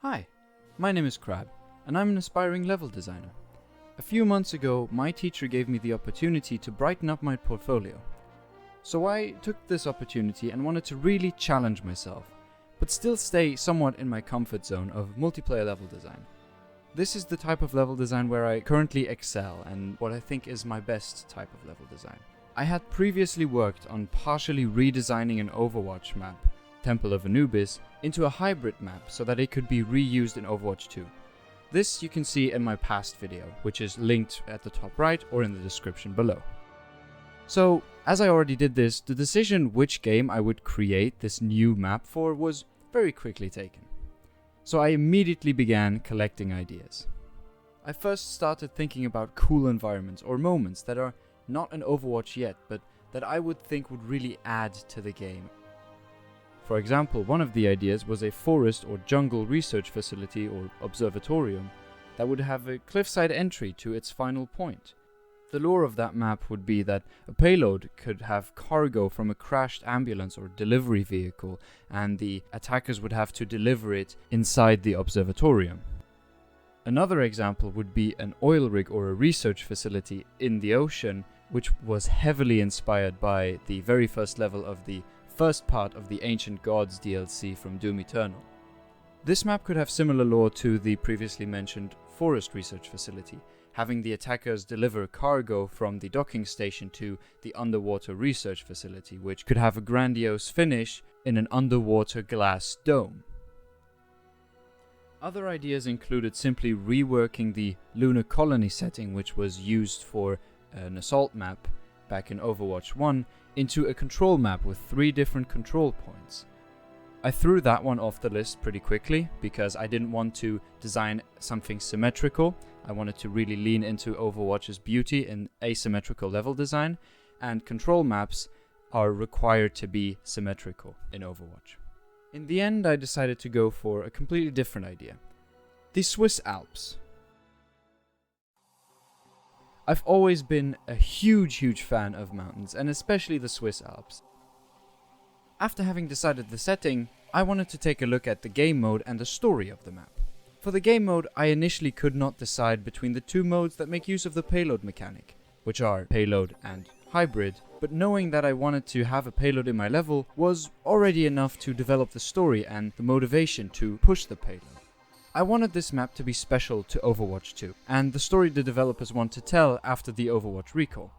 Hi, my name is Crab, and I'm an aspiring level designer. A few months ago, my teacher gave me the opportunity to brighten up my portfolio. So I took this opportunity and wanted to really challenge myself, but still stay somewhat in my comfort zone of multiplayer level design. This is the type of level design where I currently excel and what I think is my best type of level design. I had previously worked on partially redesigning an Overwatch map, Temple of Anubis, into a hybrid map so that it could be reused in Overwatch 2. This you can see in my past video, which is linked at the top right or in the description below. So, as I already did this, the decision which game I would create this new map for was very quickly taken. So I immediately began collecting ideas. I first started thinking about cool environments or moments that are not in Overwatch yet, but that I would think would really add to the game. For example, one of the ideas was a forest or jungle research facility or observatorium that would have a cliffside entry to its final point. The lore of that map would be that a payload could have cargo from a crashed ambulance or delivery vehicle, and the attackers would have to deliver it inside the observatorium. Another example would be an oil rig or a research facility in the ocean, which was heavily inspired by the very first level of the first part of the Ancient Gods DLC from Doom Eternal. This map could have similar lore to the previously mentioned forest research facility, having the attackers deliver cargo from the docking station to the underwater research facility, which could have a grandiose finish in an underwater glass dome. Other ideas included simply reworking the lunar colony setting, which was used for an assault map back in Overwatch 1, into a control map with 3 different control points. I threw that one off the list pretty quickly because I didn't want to design something symmetrical. I wanted to really lean into Overwatch's beauty in asymmetrical level design, and control maps are required to be symmetrical in Overwatch. In the end, I decided to go for a completely different idea: the Swiss Alps. I've always been a huge fan of mountains, and especially the Swiss Alps. After having decided the setting, I wanted to take a look at the game mode and the story of the map. For the game mode, I initially could not decide between the 2 modes that make use of the payload mechanic, which are payload and hybrid, but knowing that I wanted to have a payload in my level was already enough to develop the story and the motivation to push the payload. I wanted this map to be special to Overwatch 2, and the story the developers want to tell after the Overwatch recall.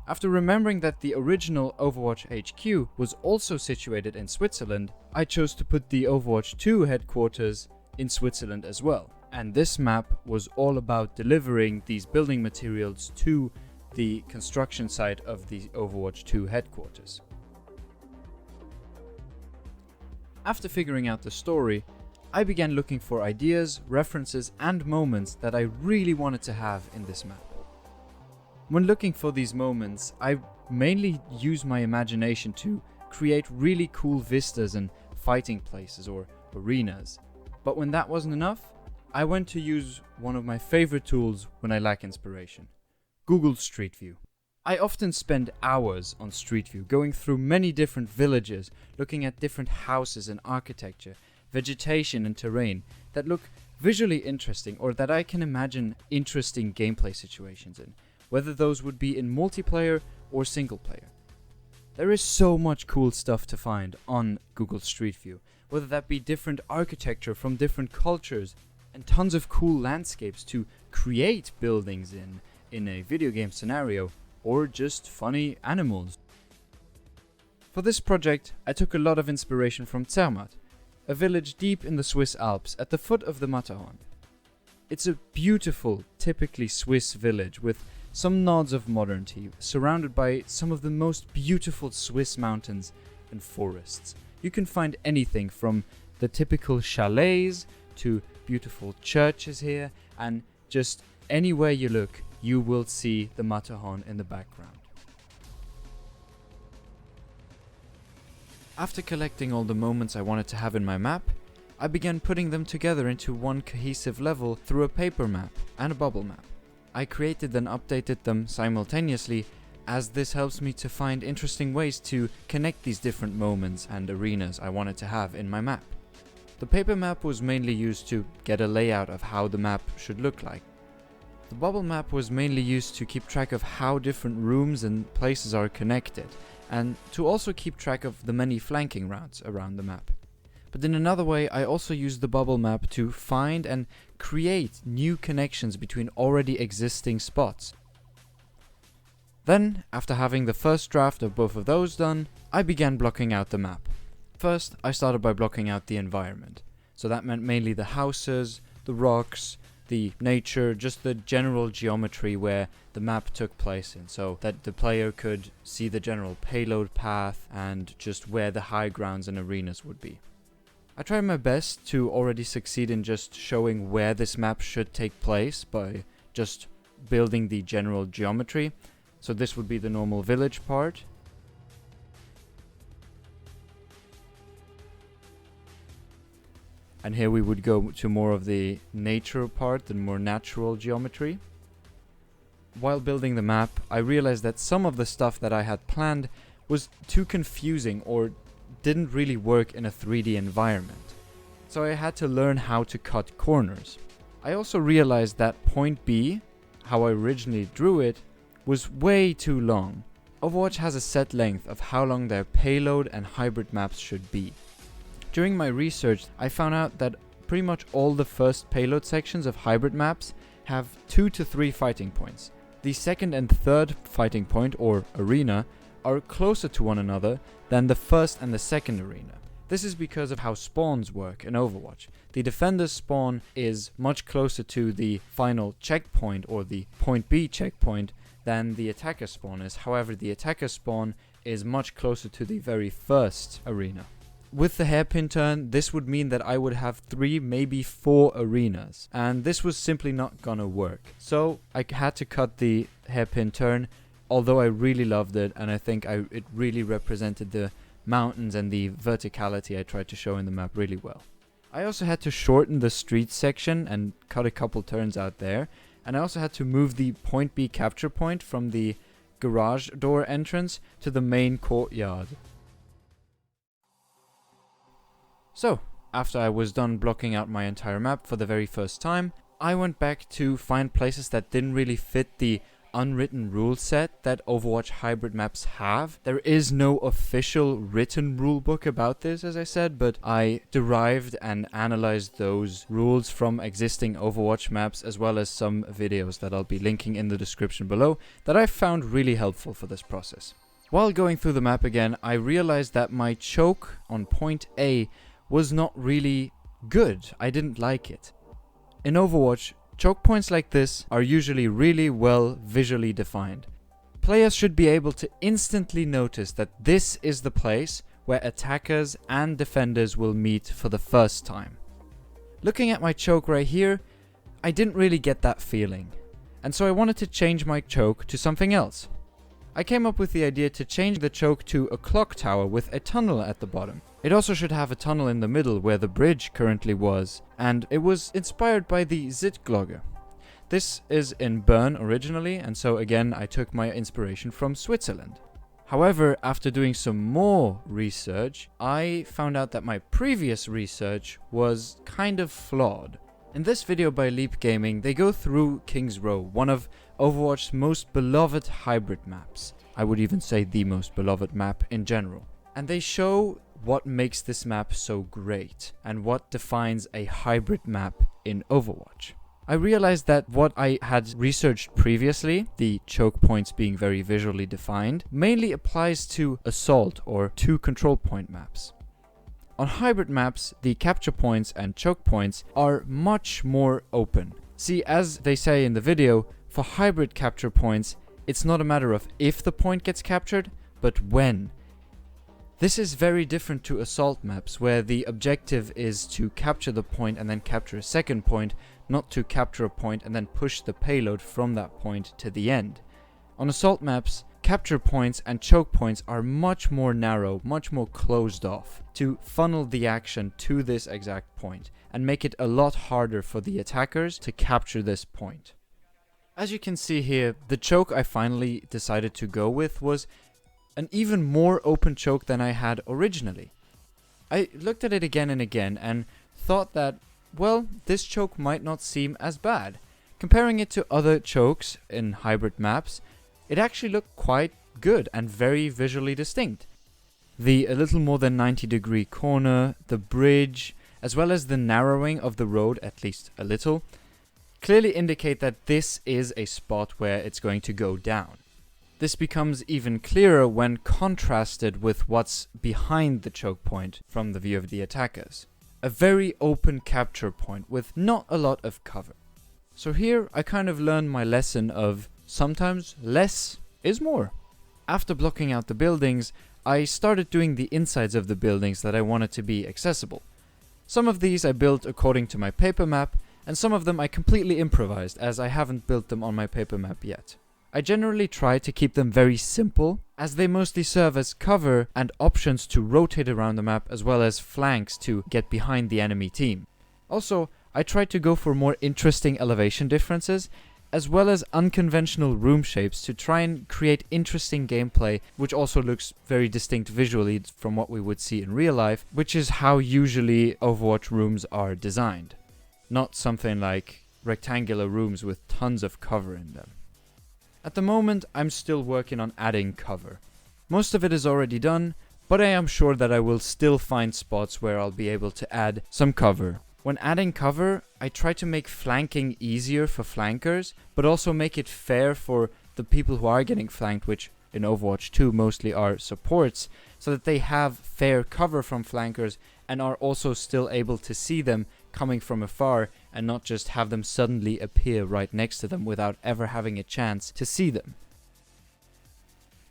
After remembering that the original Overwatch HQ was also situated in Switzerland, I chose to put the Overwatch 2 headquarters in Switzerland as well. And this map was all about delivering these building materials to the construction site of the Overwatch 2 headquarters. After figuring out the story, I began looking for ideas, references, and moments that I really wanted to have in this map. When looking for these moments, I mainly use my imagination to create really cool vistas and fighting places or arenas. But when that wasn't enough, I went to use one of my favorite tools when I lack inspiration: Google Street View. I often spend hours on Street View, going through many different villages, looking at different houses and architecture, vegetation and terrain that look visually interesting or that I can imagine interesting gameplay situations in, whether those would be in multiplayer or single player. There is so much cool stuff to find on Google Street View, whether that be different architecture from different cultures and tons of cool landscapes to create buildings in a video game scenario, or just funny animals. For this project, I took a lot of inspiration from Zermatt, a village deep in the Swiss Alps at the foot of the Matterhorn. It's a beautiful, typically Swiss village with some nods of modernity, surrounded by some of the most beautiful Swiss mountains and forests. You can find anything from the typical chalets to beautiful churches here, and just anywhere you look, you will see the Matterhorn in the background. After collecting all the moments I wanted to have in my map, I began putting them together into one cohesive level through a paper map and a bubble map. I created and updated them simultaneously, as this helps me to find interesting ways to connect these different moments and arenas I wanted to have in my map. The paper map was mainly used to get a layout of how the map should look like. The bubble map was mainly used to keep track of how different rooms and places are connected, and to also keep track of the many flanking routes around the map. But in another way, I also used the bubble map to find and create new connections between already existing spots. Then, after having the first draft of both of those done, I began blocking out the map. First, I started by blocking out the environment. So that meant mainly the houses, the rocks, the nature, just the general geometry where the map took place in, so that the player could see the general payload path and just where the high grounds and arenas would be. I tried my best to already succeed in just showing where this map should take place by just building the general geometry. So this would be the normal village part. And here we would go to more of the nature part, the more natural geometry. While building the map, I realized that some of the stuff that I had planned was too confusing or didn't really work in a 3D environment. So I had to learn how to cut corners. I also realized that point B, how I originally drew it, was way too long. Overwatch has a set length of how long their payload and hybrid maps should be. During my research, I found out that pretty much all the first payload sections of hybrid maps have 2 to 3 fighting points. The second and third fighting point, or arena, are closer to one another than the first and the second arena. This is because of how spawns work in Overwatch. The defender's spawn is much closer to the final checkpoint, or the point B checkpoint, than the attacker spawn is. However, the attacker spawn is much closer to the very first arena. With the hairpin turn, this would mean that I would have 3, maybe 4 arenas, and this was simply not gonna work. So I had to cut the hairpin turn, although I really loved it, and I think it really represented the mountains and the verticality I tried to show in the map really well. I also had to shorten the street section and cut a couple turns out there, and I also had to move the point B capture point from the garage door entrance to the main courtyard. So, after I was done blocking out my entire map for the very first time, I went back to find places that didn't really fit the unwritten rule set that Overwatch hybrid maps have. There is no official written rulebook about this, as I said, but I derived and analyzed those rules from existing Overwatch maps, as well as some videos that I'll be linking in the description below that I found really helpful for this process. While going through the map again, I realized that my choke on point A was not really good. I didn't like it. In Overwatch, choke points like this are usually really well visually defined. Players should be able to instantly notice that this is the place where attackers and defenders will meet for the first time. Looking at my choke right here, I didn't really get that feeling, and so I wanted to change my choke to something else. I came up with the idea to change the choke to a clock tower with a tunnel at the bottom. It also should have a tunnel in the middle where the bridge currently was, and it was inspired by the Zitglogge. This is in Bern originally, and so again I took my inspiration from Switzerland. However, after doing some more research, I found out that my previous research was kind of flawed. In this video by Leep Gaming, they go through King's Row, one of Overwatch's most beloved hybrid maps. I would even say the most beloved map in general. And they show what makes this map so great, and what defines a hybrid map in Overwatch. I realized that what I had researched previously, the choke points being very visually defined, mainly applies to Assault or 2 control point maps. On hybrid maps, the capture points and choke points are much more open. See, as they say in the video, for hybrid capture points, it's not a matter of if the point gets captured, but when. This is very different to Assault maps, where the objective is to capture the point and then capture a second point, not to capture a point and then push the payload from that point to the end. On Assault maps, capture points and choke points are much more narrow, much more closed off, to funnel the action to this exact point, and make it a lot harder for the attackers to capture this point. As you can see here, the choke I finally decided to go with was an even more open choke than I had originally. I looked at it again and again and thought that, well, this choke might not seem as bad. Comparing it to other chokes in hybrid maps, it actually looked quite good and very visually distinct. The a little more than 90-degree corner, the bridge, as well as the narrowing of the road, at least a little, clearly indicate that this is a spot where it's going to go down. This becomes even clearer when contrasted with what's behind the choke point from the view of the attackers. A very open capture point with not a lot of cover. So here I kind of learned my lesson of sometimes less is more. After blocking out the buildings, I started doing the insides of the buildings that I wanted to be accessible. Some of these I built according to my paper map, and some of them I completely improvised as I haven't built them on my paper map yet. I generally try to keep them very simple, as they mostly serve as cover and options to rotate around the map, as well as flanks to get behind the enemy team. Also, I tried to go for more interesting elevation differences, as well as unconventional room shapes to try and create interesting gameplay, which also looks very distinct visually from what we would see in real life, which is how usually Overwatch rooms are designed. Not something like rectangular rooms with tons of cover in them. At the moment, I'm still working on adding cover. Most of it is already done, but I am sure that I will still find spots where I'll be able to add some cover. When adding cover, I try to make flanking easier for flankers, but also make it fair for the people who are getting flanked, which in Overwatch 2 mostly are supports, so that they have fair cover from flankers and are also still able to see them coming from afar and not just have them suddenly appear right next to them without ever having a chance to see them.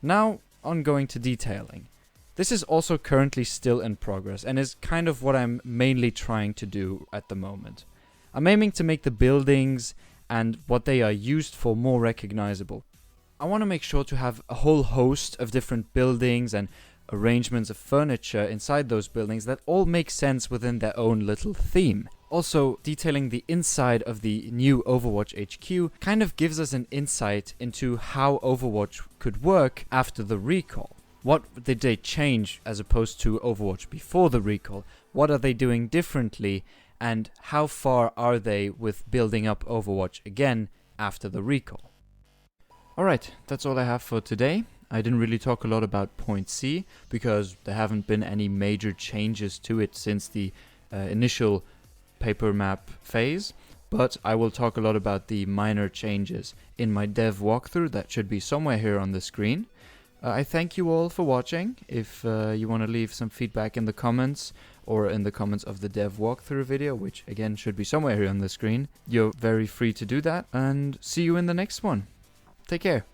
Now, on going to detailing. This is also currently still in progress and is kind of what I'm mainly trying to do at the moment. I'm aiming to make the buildings and what they are used for more recognizable. I want to make sure to have a whole host of different buildings and arrangements of furniture inside those buildings that all make sense within their own little theme. Also, detailing the inside of the new Overwatch HQ kind of gives us an insight into how Overwatch could work after the recall. What did they change as opposed to Overwatch before the recall? What are they doing differently? And how far are they with building up Overwatch again after the recall? Alright, that's all I have for today. I didn't really talk a lot about Point C because there haven't been any major changes to it since the initial paper map phase. But I will talk a lot about the minor changes in my dev walkthrough that should be somewhere here on the screen. I thank you all for watching. If you want to leave some feedback in the comments or in the comments of the dev walkthrough video, which again should be somewhere here on the screen, you're very free to do that, and see you in the next one. Take care.